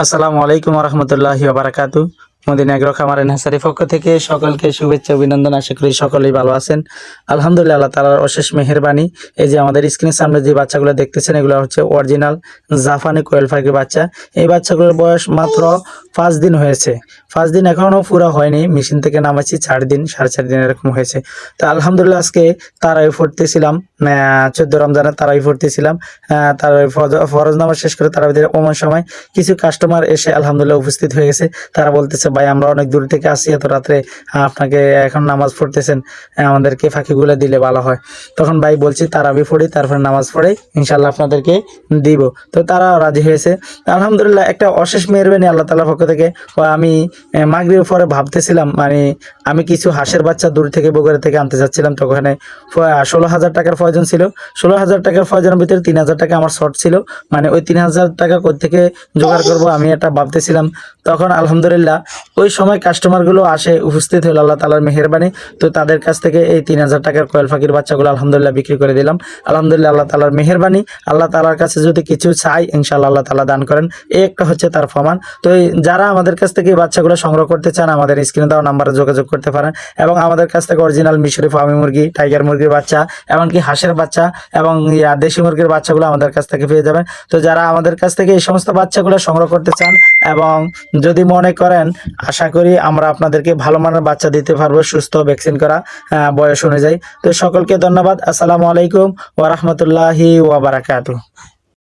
আসসালামু আলাইকুম রহমতুল্লাহি বারাকাতু। মদিনা এগ্রো খামার নার্সারির পক্ষ থেকে সকলকে শুভেচ্ছা অভিনন্দন। আশা করি সকলেই ভালো আছেন। আলহামদুলিল্লাহ, আল্লাহ তাআলার অশেষ মেহেরবানি। এই যে আমাদের স্ক্রিনের সামনে যে বাচ্চাগুলো দেখতেছেন, এগুলো হচ্ছে অরিজিনাল জাপানি কোয়েল পাখির বাচ্চা। এই বাচ্চাগুলোর বয়স মাত্র 5 দিন হয়েছে। 5 দিন এখনো পুরো হয়নি, মেশিন থেকে নামাচ্ছি 4 দিন, 4.5 দিন এরকম হয়েছে। তো আলহামদুলিল্লাহ, আজকে তারাই পড়তেছিলাম, 14 রমজানে তারাই পড়তেছিলাম। তারাই ফরজ নামাজ শেষ করে তারাবিদের ওমান সময় কিছু কাস্টমার এসে আলহামদুলিল্লাহ উপস্থিত হয়ে গেছে। তারা বলতেছে, ভাই আমরা অনেক দূর থেকে আসি, এত রাত্রে আপনাকে এখন নামাজ পড়তেছেন, আমাদেরকে ফাঁকিগুলো দিলে ভালো হয়। তখন ভাই বলছি তারাবি পড়ি, তারপরে নামাজ পড়ে ইনশাল্লাহ আপনাদেরকে দিব। তো তারা রাজি হয়েছে। আলহামদুলিল্লাহ, একটা অশেষ মেহেরবানি আল্লাহ তাআলার পক্ষ থেকে। আমি মাগরিবের পরে ভাবতেছিলাম, মানে আমি কিছু হাঁসের বাচ্চা দূর থেকে বগুড়া থেকে আনতে যাচ্ছিলাম। তো ওখানে 16,000 টাকার প্রয়োজন ছিল। 16,000 টাকার প্রয়োজনের ভিতরে 3,000 টাকা আমার শর্ট ছিল। মানে ওই 3,000 টাকা কোত্থেকে জোগাড় করব আমি এটা ভাবতেছিলাম। তখন আলহামদুলিল্লাহ ওই সময় কাস্টমারগুলো আসে, উপস্থিত হলো আল্লাহ তাআলার মেহেরবানি। তো তাদের কাছ থেকে এই 3,000 টাকার কোয়েল পাখির বাচ্চাগুলো আলহামদুলিল্লাহ বিক্রি করে দিলাম। আলহামদুলিল্লাহ, আল্লাহ তাআলার মেহেরবানি। আল্লাহ তাআলার কাছে যদি কিছু চাই, ইনশাআল্লাহ আল্লাহ তাআলা দান করেন। এই একটা হচ্ছে তার প্রমাণ। তো যারা আমাদের কাছ থেকে এই বাচ্চাগুলো সংগ্রহ করতে চান, আমাদের স্ক্রিনে দেওয়া নাম্বারে যোগাযোগ করতে পারেন। এবং আমাদের কাছ থেকে অরিজিনাল মিশরি ফার্মি মুরগি, টাইগার মুরগির বাচ্চা, এমনকি হাঁসের বাচ্চা এবং দেশি মুরগির বাচ্চাগুলো আমাদের কাছ থেকে পেয়ে যাবেন। তো যারা আমাদের কাছ থেকে এই সমস্ত বাচ্চাগুলো সংগ্রহ করতে চান এবং যদি মনে করেন, আশা করি আমরা আপনাদেরকে ভালো মানের বাচ্চা দিতে পারবো, সুস্থ, ভ্যাকসিন করা, বয়স অনুযায়ী। তো সকলকে ধন্যবাদ। আসসালামু আলাইকুম ওয়া রাহমাতুল্লাহি ওয়া বারাকাতুহু।